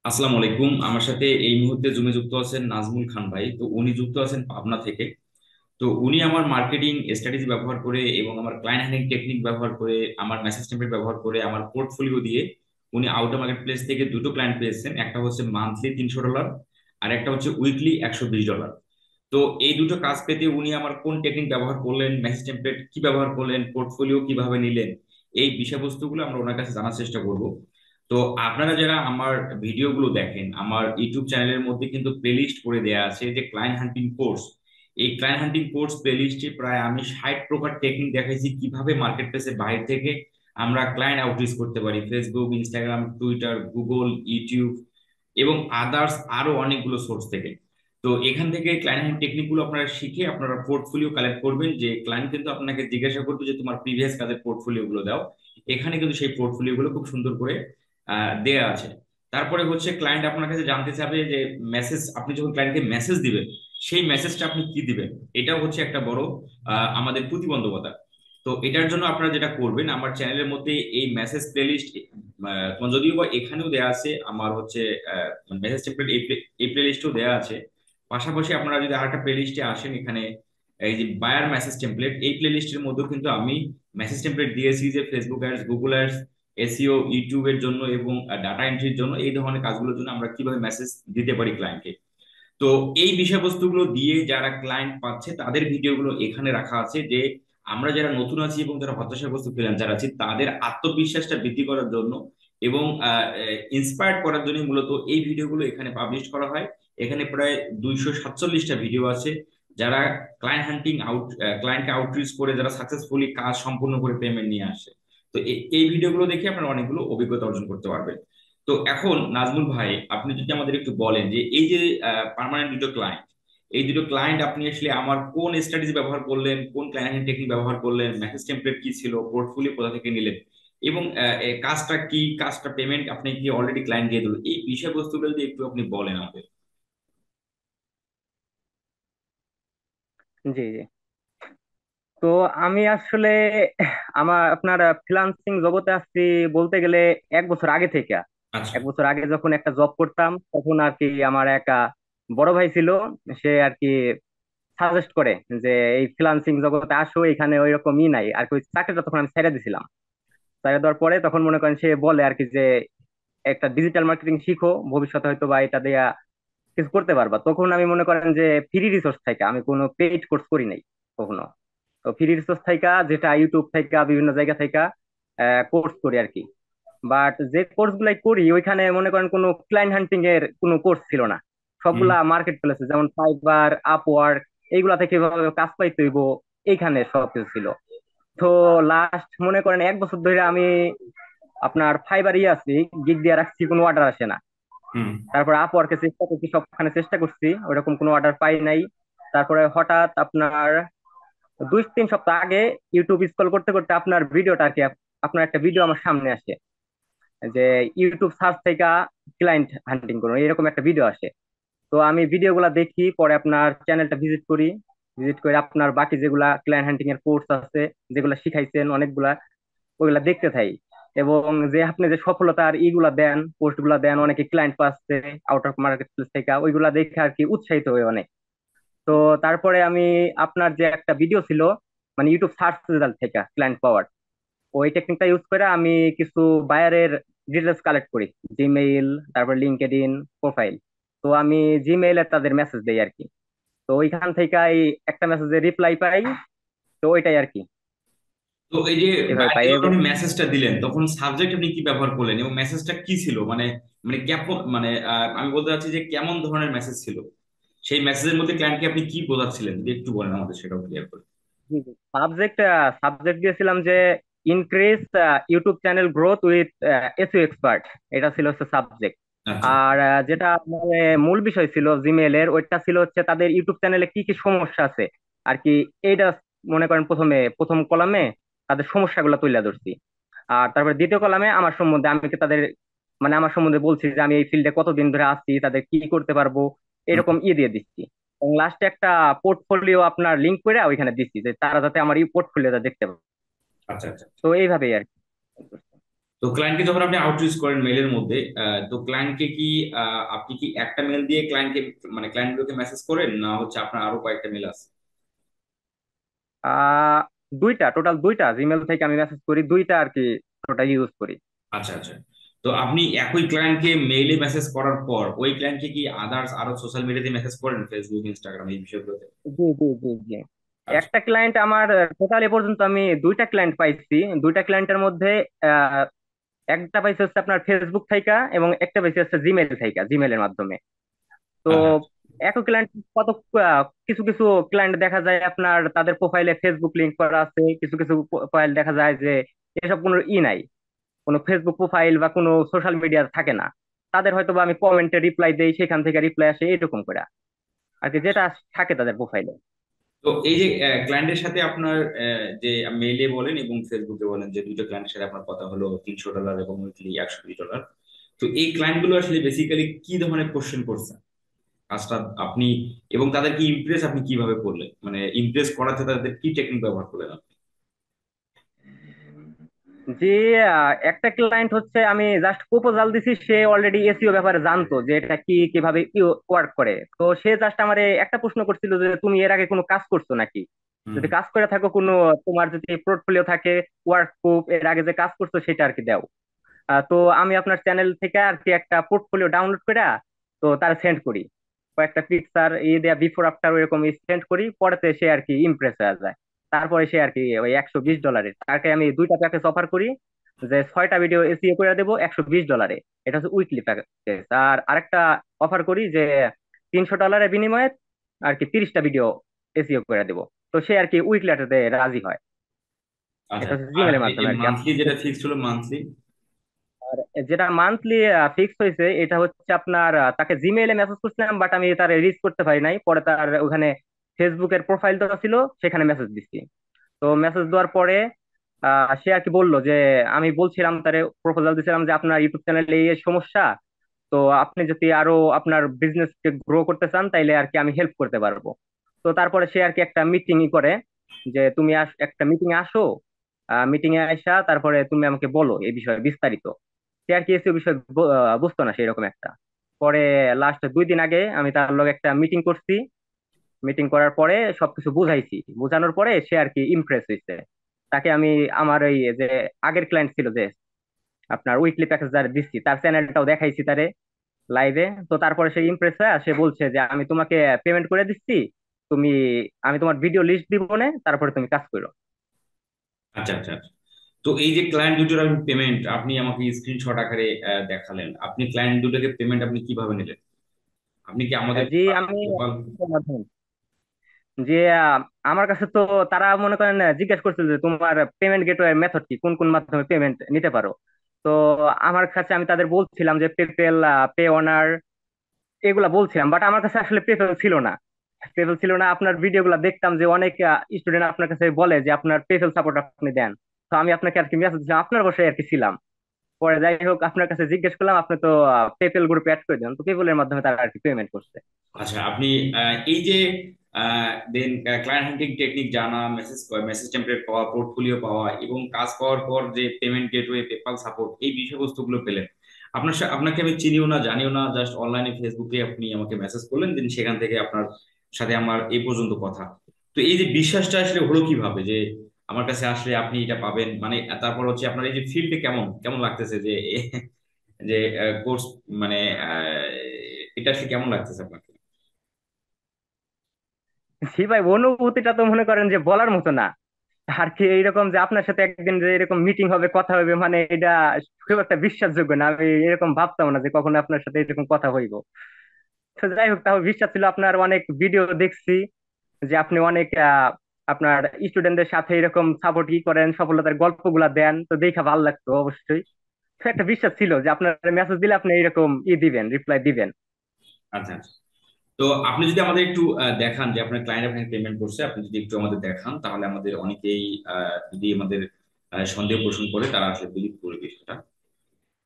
আসসালামু আলাইকুম। আমার সাথে এই মুহূর্তে জুমে যুক্ত আছেন নাজমুল খান ভাই। তো উনি যুক্ত আছেন পাবনা থেকে। তো উনি আমার মার্কেটিং স্ট্র্যাটেজি ব্যবহার করে এবং আমার ক্লায়েন্ট হ্যান্ডলিং টেকনিক ব্যবহার করে, আমার মেসেজ টেমপ্লেট ব্যবহার করে, আমার পোর্টফোলিও দিয়ে উনি আউটার মার্কেট প্লেস থেকে দুটো ক্লায়েন্ট পেয়েছেন। একটা হচ্ছে মান্থলি $300 আর একটা হচ্ছে উইকলি $120। তো এই দুটো কাজ পেতে উনি আমার কোন টেকনিক ব্যবহার করলেন, মেসেজ টেমপ্লেট কি ব্যবহার করলেন, পোর্টফোলিও কিভাবে নিলেন, এই বিষয়বস্তুগুলো আমরা ওনার কাছে জানার চেষ্টা করব। তো আপনারা যারা আমার ভিডিওগুলো দেখেন, আমার ইউটিউব চ্যানেলের মধ্যে কিন্তু প্লেলিস্ট করে দেয়া আছে যে ক্লায়েন্ট হান্টিং কোর্স। এই ক্লায়েন্ট হান্টিং কোর্স প্লেলিস্টে প্রায় আমি 60 প্রকার টেকনিক দেখাইছি কিভাবে মার্কেট প্লেসের বাইরে থেকে আমরা ক্লায়েন্ট আউটরিচ করতে পারি, Facebook, Instagram, Twitter, Google, YouTube এবং আদার্স আরো অনেকগুলো সোর্স থেকে। তো এখান থেকে ক্লায়েন্ট হ্যান্ড টেকনিক গুলো আপনারা শিখে আপনারা পোর্টফোলিও কালেক্ট করবেন। যে ক্লায়েন্ট কিন্তু আপনাকে জিজ্ঞাসা করবে যে তোমার প্রিভিয়াস কাজের পোর্টফোলিও গুলো দাও। এখানে কিন্তু সেই পোর্টফোলিও গুলো খুব সুন্দর করে দেয়া আছে। তারপরে হচ্ছে ক্লায়েন্ট আপনার কাছে জানতে চাবে যে মেসেজ, আপনি যখন ক্লায়েন্টকে মেসেজ দিবেন সেই মেসেজটা আপনি কি দিবেন। এটাও হচ্ছে একটা বড় আমাদের প্রতিবন্ধকতা। তো এটার জন্য আপনারা যেটা করবেন, আমার চ্যানেলের মধ্যে এই মেসেজ প্লেলিস্ট যদিও বা এখানেও দেয়া আছে, আমার হচ্ছে মেসেজ টেমপ্লেট এই প্লেলিস্টেও দেয়া আছে। পাশাপাশি আপনারা যদি আরেকটা প্লেলিস্টে আসেন, এখানে এই যে বায়ার মেসেজ টেমপ্লেট, এই প্লেলিস্টের মধ্যেও কিন্তু আমি মেসেজ টেমপ্লেট দিয়েছি যে Facebook ads, Google ads, SEO, ইউটিউবের জন্য এবং ডাটা এন্ট্রির জন্য এই ধরনের কাজগুলোর জন্য আমরা কিভাবে মেসেজ দিতে পারি ক্লায়েন্টকে। তো এই বিষয়বস্তুগুলো দিয়ে যারা ক্লায়েন্ট পাচ্ছে তাদের ভিডিওগুলো এখানে রাখা আছে, যে আমরা যারা নতুন আছি এবং যারা হতাশাগ্রস্ত ফ্রিল্যান্সার আছি তাদের আত্মবিশ্বাসটা বৃদ্ধি করার জন্য এবং ইন্সপায়ার্ড করার জন্য মূলত এই ভিডিওগুলো এখানে পাবলিশ করা হয়। এখানে প্রায় 247টা ভিডিও আছে। যারা ক্লায়েন্ট হান্টিং ক্লায়েন্টকে আউটরিচ করে যারা সাকসেসফুলি কাজ সম্পূর্ণ করে পেমেন্ট নিয়ে আসে। তো এই ভিডিওগুলো দেখে আপনারা অনেকগুলো অভিজ্ঞতা অর্জন করতে পারবেন। তো এখন নাজমুল ভাই, আপনি যদি আমাদের একটু বলেন যে এই যে পার্মানেন্ট দুটো ক্লায়েন্ট, এই দুটো ক্লায়েন্ট আপনি আসলে আমার কোন স্ট্র্যাটেজি ব্যবহার করলেন, কোন ক্লায়েন্ট টেকনিক ব্যবহার করলেন, মেসেজ টেমপ্লেট কি ছিল, পোর্টফোলিও কোথা থেকে নিলেন এবং কাজটা কি, কাজটা পেমেন্ট আপনি কি অলরেডি ক্লায়েন্ট দিয়ে দিল, এই বিষয়বস্তুগুলো যদি একটু আপনি বলেন আমাদের। জি জি। তো আমি আসলে আপনার ফ্রিল্যান্সিং জগতে আসছি বলতে গেলে 1 বছর আগে থেকে। আচ্ছা। 1 বছর আগে যখন একটা জব করতাম তখন আর কি আমার একটা বড় ভাই ছিল। সে আর কি সাজেস্ট করে যে এই ফ্রিল্যান্সিং জগতে আসো, এখানে ওই রকমই নাই আর কি। ওই চাকরিটা তখন আমি ছেড়ে দিছিলাম। ছেড়ে দেওয়ার পরে তখন মনে করেন সে বলে আর কি যে একটা ডিজিটাল মার্কেটিং শিখো, ভবিষ্যতে হয়তো বা এটা দিয়ে কিছু করতে পারবা। তখন আমি মনে করেন যে ফ্রি রিসোর্স থেকে, আমি কোনো পেইড কোর্স করি নাই কখনো। তো ফ্রি রিসোর্স থেকে, যেটা ইউটিউব থেকে বিভিন্ন জায়গা থেকে কোর্স করি আর কি। বাট যে কোর্স গুলাই করি ওইখানে মনে করেন কোনো ক্লায়েন্ট হান্টিং এর কোনো কোর্স ছিল না। হুম। সবগুলা মার্কেট প্লেসে, যেমন ফাইবার, আপওয়ার্ক, এইগুলা থেকে কিভাবে কাজ পাইতে হইব, এইখানে সবকিছু ছিল। তো লাস্ট মনে করেন 1 বছর ধরে আমি আপনার ফাইবারই আছি, গিগ দিয়ে রাখছি, কোনো অর্ডার আসে না। হুম। তারপর আপওয়ার্কে চেষ্টা করছি, সবখানে চেষ্টা করছি, ওইরকম কোনো অর্ডার পাই নাই। তারপরে হঠাৎ আপনার 2-3 সপ্তাহ আগে ইউটিউব স্ক্রল করতে করতে আপনার ভিডিওটা আর কি, আপনার একটা ভিডিও আমার সামনে আসে যে ইউটিউব সার্চ থেকে ক্লায়েন্ট হান্টিং করুন, এরকম একটা ভিডিও আসে। তো আমি ভিডিওগুলা দেখি, পরে আপনার চ্যানেলটা ভিজিট করি। ভিজিট করে আপনার বাকি যেগুলা ক্লায়েন্ট হান্টিং এর কোর্স আছে, যেগুলা শিখাইছেন অনেকগুলা, ওইগুলা দেখতে থাই। এবং যে আপনি যে সফলতার ইগুলা দেন, পোস্ট গুলা দেন, অনেকে ক্লায়েন্ট পাচ্ছে আউট অফ মার্কেট প্লেস থেকে, ওইগুলা দেখে আর কি উৎসাহিত হই অনেক। তো তারপরে আমি আপনার যে একটা ভিডিও ছিল, মানে ইউটিউব সার্চ রেজাল্ট থেকে ক্লায়েন্ট পাওয়ার, ওই টেকনিকটা ইউজ করে আমি কিছু বায়ারের ডিটেলস কালেক্ট করি, জিমেইল, তারপর লিঙ্কডইন প্রোফাইল। তো আমি জিমেইলে তাদের মেসেজ দেই আর কি। তো ওইখান থেকে এই একটা মেসেজে রিপ্লাই পাই। তো ওইটাই আর কি, তো এই যে এভাবে পাই। বাইরে যখন আপনি মেসেজটা দিলেন তখন সাবজেক্ট আপনি কি ব্যবহার করলেন এবং মেসেজটা কি ছিল, মানে মানে কেমন, মানে আমি বলতে চাচ্ছি যে কেমন ধরনের মেসেজ ছিল, সেই মেসেজের মধ্যে ক্লায়েন্টকে আপনি কি বোঝাচ্ছিলেন যদি একটু বলেন আমাদের, সেটাও ক্লিয়ার করে। সাবজেক্ট সাবজেক্ট দিয়েছিলাম যে increase YouTube channel growth with SEO expert, এটা ছিল হচ্ছে সাবজেক্ট। আচ্ছা। আর যেটা মানে মূল বিষয় ছিল জিমেইল এর, ওইটা ছিল হচ্ছে তাদের ইউটিউব চ্যানেলে কি কি সমস্যা আছে আর কি। এইটা মনে করেন প্রথম কলামে তাদের সমস্যাগুলো তুলে ধরছি। আর তারপরে দ্বিতীয় কলামে আমার সম্বন্ধে, আমি কি তাদের মানে আমার সম্বন্ধে বলছি যে আমি এই ফিল্ডে কতদিন ধরে আছি, তাদের কি করতে পারবো, হুম। এরকম দিয়ে দিচ্ছি। এবং লাস্টে একটা পোর্টফোলিও আপনার লিঙ্ক করে ওইখানে দিচ্ছি যে তারা যাতে আমার এই পোর্টফোলিওটা দেখতে পারে। আচ্ছা আচ্ছা। তো এইভাবেই আর কি। তো ক্লায়েন্টকে যখন আপনি আউটরিচ করেন মেলের মধ্যে, তো ক্লায়েন্টকে কি আপনি কি একটা মেল দিয়ে ক্লায়েন্টকে মানে ক্লায়েন্টগুলোকে মেসেজ করেন, না হচ্ছে আপনার আরো কয়েকটা মেল আছে? আহ দুইটা, টোটাল দুইটা জিমেল থেকে আমি মেসেজ করি, দুইটা আর কি টোটাল ইউজ করি। আচ্ছা আচ্ছা। তো আপনি একই ক্লায়েন্টকে মেইলে মেসেজ করার পর ওই ক্লায়েন্টকে কি আদার্স আরো সোশ্যাল মিডিয়াতে মেসেজ করেন, ফেসবুক, ইনস্টাগ্রাম, এই বিষয়গুলোতে? জি জি জি জি। আচ্ছা একটা ক্লায়েন্ট আমার, টোটাল এ পর্যন্ত আমি দুইটা ক্লায়েন্ট পাইছি। দুইটা ক্লায়েন্টের মধ্যে আহ, একটা পাইছে হচ্ছে আপনার ফেসবুক থাইকা, এবং একটা পাইছে হচ্ছে জিমেল থাইকা, জিমেলের মাধ্যমে। তো আচ্ছা একই ক্লায়েন্ট কত, কিছু কিছু ক্লায়েন্ট দেখা যায় আপনার তাদের প্রোফাইলে ফেসবুক লিংক করা আছে, কিছু কিছু প্রোফাইল দেখা যায় যে এসব কোনো নাই, কোনো ফেসবুক প্রোফাইল বা কোনো সোশ্যাল মিডিয়া থাকে না। তাদের হয়তো বা আমি কমেন্টে রিপ্লাই দেই, সেখান থেকে রিপ্লাই আসে, এরকম করে আর কি, যেটা থাকে তাদের প্রোফাইলে। তো এই যে ক্লায়েন্টের সাথে আপনার যে মেইলে বলেন এবং ফেসবুকে বলেন যে দুটো ক্লায়েন্টের সাথে আপনার কথা হলো $300 এবং উইকলি $120, তো এই ক্লায়েন্ট গুলো আসলে বেসিক্যালি কি ধরনের কোশ্চেন করছে কাজটা আপনি, এবং তাদেরকে ইমপ্রেস আপনি কিভাবে করলেন, মানে ইমপ্রেস করাতে তাদের কি টেকনিক ব্যবহার করলেন আপনি? যে একটা ক্লায়েন্ট হচ্ছে আমি জাস্ট প্রপোজাল দিছি, সে অলরেডি এসইও ব্যাপারে জানতো যে এটা কি কিভাবে ওয়ার্ক করে। তো সে জাস্ট আমারে একটা প্রশ্ন করছিল যে তুমি এর আগে কোনো কাজ করছো নাকি, হুম। যদি কাজ করে থাকো, কোনো তোমার যদি পোর্টফোলিও থাকে, ওয়ার্ক প্রুফ, এর আগে যে কাজ করছো সেটা আর কি দাও। তো আমি আপনার চ্যানেল থেকে আর কি একটা পোর্টফোলিও ডাউনলোড করে তো তার সেন্ড করি, কয়েকটা পিকচার এই দেয়া বিফোর আফটার ওইরকম সেন্ড করি, পরেতে সে আর কি ইমপ্রেস হয়ে যায়। তারপরে সে আর কি ওই $120, তাকে আমি দুইটা প্যাকেজ অফার করি, যে 6টা ভিডিও এসিও করে দেবো $120। এটা হচ্ছে উইকলি প্যাকেজ। আর আরেকটা অফার করি যে $300 বিনিময়ে আর কি 30টা ভিডিও এসিও করে দেবো। তো সে আর কি উইকলিটাতে রাজি হয়। আচ্ছা। এটা হচ্ছে আর জিমেলের এই যে মাধ্যমে আর কি। মান্থলি যেটা ফিক্স হলো মান্থলি? আর যেটা মান্থলি ফিক্স হয়েছে, এটা হচ্ছে আপনার তাকে জিমেইলে মেসেজ করছিলাম, বাট আমি তার রিচ করতে পারি নাই। পরে তার ওখানে ফেসবুকের প্রোফাইল দেওয়া ছিল, সেখানে মেসেজ দিচ্ছি। তো মেসেজ দেওয়ার পরে সে আর কি বললো যে, আমি বলছিলাম তারে, প্রপোজাল দিছিলাম যে আপনার ইউটিউব চ্যানেলে এই সমস্যা, তো আপনি যদি আরো আপনার বিজনেস কে গ্রো করতে চান তাইলে আর কি আমি হেল্প করতে পারবো। তো তারপরে সে আর কি একটা মিটিং করে, যে তুমি একটা মিটিং এ আসো, মিটিং এ আসা তারপরে তুমি আমাকে বলো এই বিষয়ে বিস্তারিত। সে আর কি এসিও বিষয় বুঝতো না সেরকম একটা। পরে লাস্ট 2 দিন আগে আমি তার লগে একটা মিটিং করছি। মিটিং করার পরে সবকিছু বুঝাইছি, বোঝানোর পরে সে আর কি ইমপ্রেস হয়েছে। তাকে আমি আমার ওই যে আগের ক্লায়েন্ট ছিল যে আপনার উইকলি প্যাকেজ যারা দিচ্ছি, তার চ্যানেলটাও দেখাইছি তারে লাইভে। তো তারপরে সে ইমপ্রেস হয়ে সে বলছে যে আমি তোমাকে পেমেন্ট করে দিচ্ছি, তুমি, আমি তোমার ভিডিও লিস্ট দিব না, তারপরে তুমি কাজ করো। আচ্ছা আচ্ছা আচ্ছা। তো এই যে ক্লায়েন্ট দুটোর আপনি পেমেন্ট আপনি আমাকে স্ক্রিনশট আকারে দেখালেন, আপনি ক্লায়েন্ট দুটোকে পেমেন্ট আপনি কিভাবে নিলেন? আপনি কি আমাদের জি আমি লোকাল? যে আমার কাছে তো তারা মনে করেন জিজ্ঞেস করছিল যে তোমার পেমেন্ট গেটওয়ে মেথড কি, কোন কোন মাধ্যমে পেমেন্ট নিতে পারো। তো আমার কাছে আমি তাদের বলছিলাম যে পেপেল, পে অনার, এগুলা বলছিলাম, বাট আমার কাছে আসলে পেপেল ছিল না। পেপেল ছিল না। আপনার ভিডিওগুলো দেখতাম যে অনেক স্টুডেন্ট আপনার কাছে বলে যে আপনার পেপেল সাপোর্ট আপনি দেন। তো আমি আপনাকে আর কি মেসেজ দিলাম, আপনার বসে আর কি ছিলাম। পরে যাই হোক আপনার কাছে জিজ্ঞেস করলাম, আপনি তো পেপেল গ্রুপে অ্যাড করে দেন, তো পেপেলের মাধ্যমে তারা আর কি পেমেন্ট করছে। আচ্ছা, আপনি এই যে দেন ক্লায়েন্ট হান্টিং টেকনিক জানা, মেসেজ টেমপ্লেট পাওয়া, পোর্টফোলিও পাওয়া এবং কাজ পাওয়ার পর যে পেমেন্ট গেটওয়ে, পেপাল সাপোর্ট, এই বিষয়বস্তুগুলো পেলেন। আপনাকে আমি চিনিও না জানিও না, জাস্ট অনলাইনে ফেসবুকে আপনি আমাকে মেসেজ করলেন, দেন সেখান থেকে আপনার সাথে আমার এই পর্যন্ত কথা। তো এই যে বিশ্বাসটা আসলে হলো কিভাবে যে আমার কাছে আসলে আপনি এটা পাবেন, মানে তারপর হচ্ছে আপনার এই যে ফিল্ডে কেমন কেমন লাগতেছে যে যে কোর্স, মানে এটা আসলে কেমন লাগতেছে আপনাকে? জি ভাই, অনুভূতিটা তো মনে করেন যে বলার মতো না আর কি। এইরকম যে আপনার সাথে একদিন যে এরকম মিটিং হবে, কথা হবে, মানে এটা খুব একটা বিশ্বাসযোগ্য না। আমি এরকম ভাবতাম না যে কখনো আপনার সাথে এরকম কথা হইব। তো যাই হোক, তাও বিশ্বাস ছিল। আপনার অনেক ভিডিও দেখছি যে আপনি অনেক আপনার স্টুডেন্টদের সাথে এরকম সাপোর্ট কি করেন, সফলতার গল্পগুলা দেন, তো দেখা ভালো লাগতো অবশ্যই। তো একটা বিশ্বাস ছিল যে আপনার মেসেজ দিলে আপনি এরকম দিবেন, রিপ্লাই দিবেন। আচ্ছা আচ্ছা। তো আপনি যদি আমাদের একটু দেখান যে আপনার ক্লায়েন্ট আপনাকে পেমেন্ট করছে, আপনি যদি একটু আমাদের দেখান তাহলে আমাদের অনেকেই যদি আমাদের সন্দেহ পোষণ করে তারা আসলে বিলিভ করবে বিষয়টা।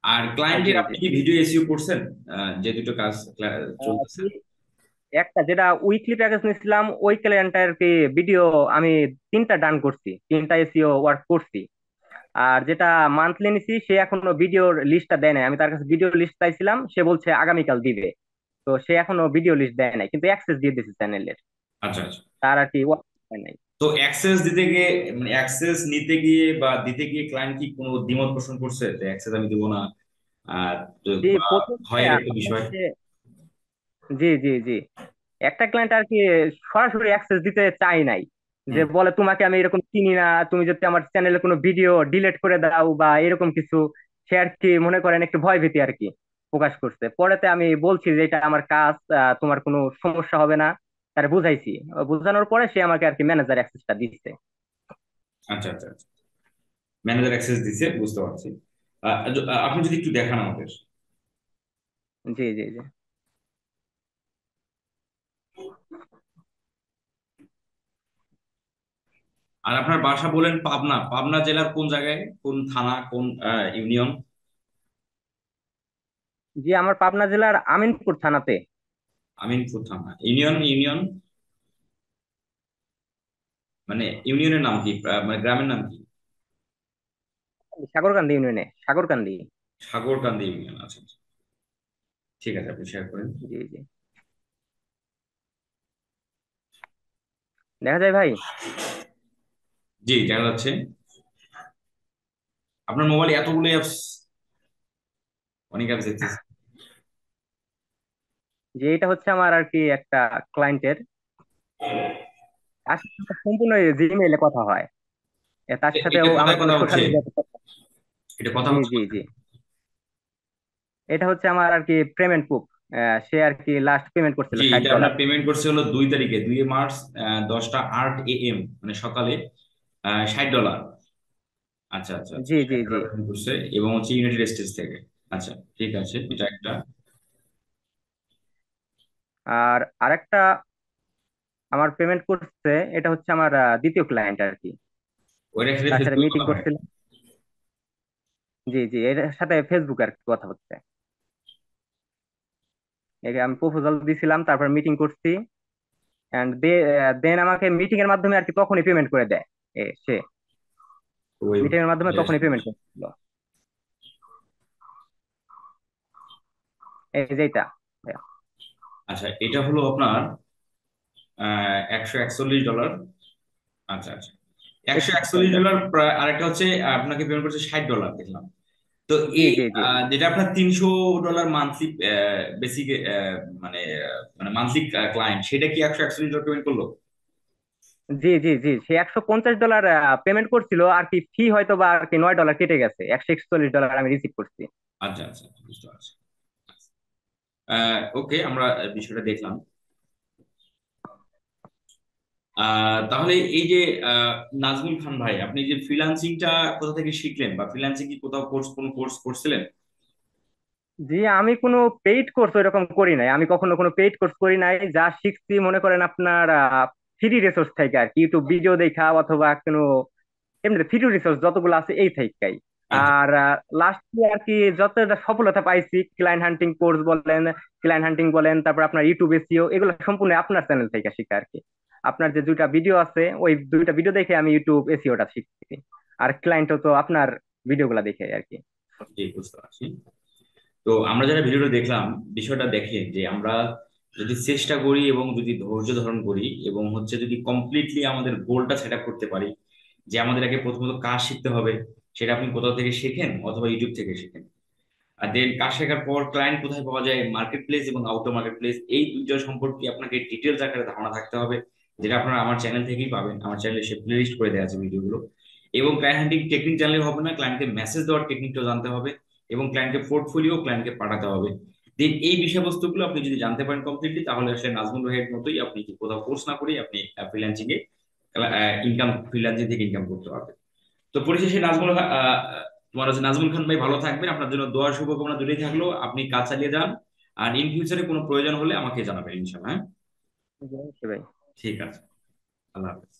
আর জি ক্লায়েন্টের জি। আপনি কি ভিডিও এসইও করছেন? যে দুটো কাজ চলতেছে? জি, একটা যেটা উইকলি প্যাকেজ নিয়েছিলাম, ওই ক্লায়েন্টের কি ভিডিও আমি 3টা ডান করছি, 3টা এসিও ওয়ার্ক করছি। আর যেটা মান্থলি নিছি সে এখনো ভিডিওর লিস্টটা দেয় নাই। আমি তার কাছে ভিডিও লিস্ট চাইছিলাম, সে বলছে আগামীকাল দিবে। তো সে এখনো ভিডিও লিস্ট দেয় নাই, কিন্তু অ্যাক্সেস দিয়ে দিয়েছে চ্যানেলের। আচ্ছা আচ্ছা। তার আর কি হয় নাই। তো অ্যাক্সেস দিতে গিয়ে, মানে অ্যাক্সেস নিতে গিয়ে বা দিতে গিয়ে ক্লায়েন্ট কি কোনো দ্বিমত পোষণ করছে যে অ্যাক্সেস আমি দিব না? আর জি বা প্রথমে ভয়ের একটা আপনার বিষয়? যে, জি জি জি, একটা ক্লায়েন্ট আর কি সরাসরি অ্যাক্সেস দিতে চাই নাই। যে হুম। বলে তোমাকে আমি এরকম চিনি না, তুমি যদি আমার চ্যানেলে কোনো ভিডিও ডিলিট করে দাও বা এরকম কিছু, সে আর কি মনে করেন একটু ভয় ভীতি আর কি প্রকাশ করছে। পরেতে আমি বলছি যে এটা আমার কাজ, তোমার কোনো সমস্যা হবে না, তার বুঝাইছি। বোঝানোর পরে সে আমাকে আর কি ম্যানেজার অ্যাক্সেসটা দিচ্ছে। আচ্ছা আচ্ছা আচ্ছা। ম্যানেজার অ্যাক্সেস দিছে, বুঝতে পারছি। আপনি যদি একটু দেখান আমাদের। জি জি জি। আর আপনার বাসা বলেন পাবনা, পাবনা জেলার কোন জায়গায়, কোন থানা, কোন ইউনিয়ন? জি আমার পাবনা জেলার আমিনপুর থানাতে। আমিনপুর থানা। ইউনিয়ন, ইউনিয়ন মানে ইউনিয়নের নাম কি, মানে গ্রামের নাম কি? সাগরকান্দি ইউনিয়নে, সাগরকান্দি। সাগরকান্দি ইউনিয়ন। আচ্ছা আচ্ছা। ঠিক আছে, আপনি শেয়ার করেন। জি জি। দেখা যায় ভাই। জি, জানা যাচ্ছে। আপনার মোবাইলে এতগুলো অ্যাপস, অনেক অ্যাপস দেখতেছি। যে এটা হচ্ছে আমার আর কি একটা ক্লায়েন্টের, তার সাথে আমার সম্পূর্ণ জিমেইলে কথা হয়। তার এটা সাথেও আমার কোথায় কোনো কথা সোশ্যাল হচ্ছে? মিডিয়াতে কথা হয়। এটা কথা জি হচ্ছে জি জি। কোথায়? এটা হচ্ছে আমার আর কি পেমেন্ট প্রুফ। সে আর কি লাস্ট পেমেন্ট করছিল জি, ষাট এটা আপনার ডলার পেমেন্ট করছে হলো 2 তারিখে, 2 মার্চ, 10টা 8 AM, মানে সকালে, $60। আচ্ছা আচ্ছা আচ্ছা, জি জি ষাট জি ডলার পেমেন্ট করছে এবং হচ্ছে ইউনাইটেড স্টেটস থেকে। আচ্ছা, ঠিক আছে, এটা জি। একটা। আর আরেকটা আমার পেমেন্ট করছে, এটা হচ্ছে আমার দ্বিতীয় ক্লায়েন্ট আর কি। ওইটার সাথে তার সাথে ফেসবুকে মিটিং কথা হয়? করছিলাম। জি জি, এর সাথে ফেসবুক আর কি কথা হচ্ছে। একে আমি প্রপোজাল দিছিলাম, তারপর মিটিং করছি। এন্ড দেন আমাকে মিটিং এর মাধ্যমে আর কি তখনই পেমেন্ট করে দেয়। সে ওই মিটিং এর মাধ্যমে তখনই পেমেন্ট করছিল। এই যে এটা। আচ্ছা, এটা হলো আপনার $141। আচ্ছা আচ্ছা, একশো এক্সট্রা একচল্লিশ ডলার প্রায়। আরেকটা হচ্ছে আপনাকে পেমেন্ট করছে $60 দেখলাম। তো জি এই জি জি যেটা আপনার $300 মান্থলি বেসিক, মানে মানে মান্থলি ক্লায়েন্ট, সেটা কি $141 পেমেন্ট করলো? জি জি জি, সে $150 পেমেন্ট করছিল আর কি। ফি হয়তো বা আর কি $9 কেটে গেছে, $141 আমি রিসিভ করছি। আচ্ছা আচ্ছা, বুঝতে পারছি। ওকে, আমরা বিষয়টা দেখলাম। তাহলে এই যে আহ, নাজমুল খান ভাই, আপনি যে ফ্রিল্যান্সিংটা কোথা থেকে শিখলেন, বা ফ্রিল্যান্সিং কি কোথাও কোনো কোর্স করছিলেন? জি আমি কোনো পেইড কোর্স ওইরকম করি নাই, আমি কখনো কোনো পেইড কোর্স করি নাই। যা শিখছি মনে করেন আপনার ফ্রি রিসোর্স থেকে আর কি, ইউটিউব ভিডিও দেখা অথবা কোনো এমনি ফ্রি রিসোর্স যতগুলো আছে এই থেকেই। আচ্ছা। আর লাস্ট আর কি যতটা সফলতা পাইছি, ক্লায়েন্ট হান্টিং কোর্স বলেন, ক্লায়েন্ট হান্টিং বলেন, তারপর আপনার ইউটিউব এসইও, এগুলো সম্পূর্ণ আপনার চ্যানেল থেকে শিখা আর কি। আপনার যে দুইটা ভিডিও আছে, ওই দুইটা ভিডিও দেখে আমি ইউটিউব এসইওটা শিখছি। আর ক্লায়েন্টও তো আপনার ভিডিওগুলো দেখে আর কি। জি, বুঝতে পারছি। তো আমরা যারা ভিডিওটা দেখলাম, বিষয়টা দেখে যে আমরা যদি চেষ্টা করি এবং যদি ধৈর্য ধারণ করি এবং হচ্ছে যদি কমপ্লিটলি আমাদের গোলটা সেট আপ করতে পারি, যে আমাদের আগে প্রথমত কাজ শিখতে হবে, সেটা আপনি কোথাও থেকে শেখেন অথবা ইউটিউব থেকে শেখেন। আর দেন কাজ শেখার পর ক্লায়েন্ট কোথায় পাওয়া যায়, মার্কেট প্লেস এবং আউটার মার্কেট প্লেস, এই দুইটা সম্পর্কে আপনাকে ডিটেলস আকারে ধারণা থাকতে হবে, যেটা আপনারা আমার চ্যানেল থেকেই পাবেন। আমার চ্যানেলে সে প্লে লিস্ট করে দেওয়া আছে ভিডিওগুলো। এবং ক্লায়েন্ট হ্যান্ডিং টেকনিক জানলে হবে না, ক্লায়েন্টকে মেসেজ দেওয়ার টেকনিকটাও জানতে হবে, এবং ক্লায়েন্টকে পোর্টফোলিও ক্লায়েন্টকে পাঠাতে হবে। দেন এই বিষয়বস্তুগুলো আপনি যদি জানতে পারেন কমপ্লিটলি, তাহলে আসলে নাজমুল ভাইয়ের মতোই আপনি কি কোথাও কোর্স না করেই আপনি ফ্রিল্যান্সিং এ ইনকাম, ফ্রিল্যান্সিং থেকে ইনকাম করতে পারবেন। তো পরিশেষে তোমার হচ্ছে নাজমুল খান ভাই, ভালো থাকবেন। আপনার জন্য দোয়া শুভকামনা দুটোই থাকলো। আপনি কাজ চালিয়ে যান। আর ইন ফিউচারে কোনো প্রয়োজন হলে আমাকে জানাবেন, ইনশাল্লাহ। হ্যাঁ, জি, অবশ্যই ভাই। ঠিক আছে। আল্লাহ হাফেজ।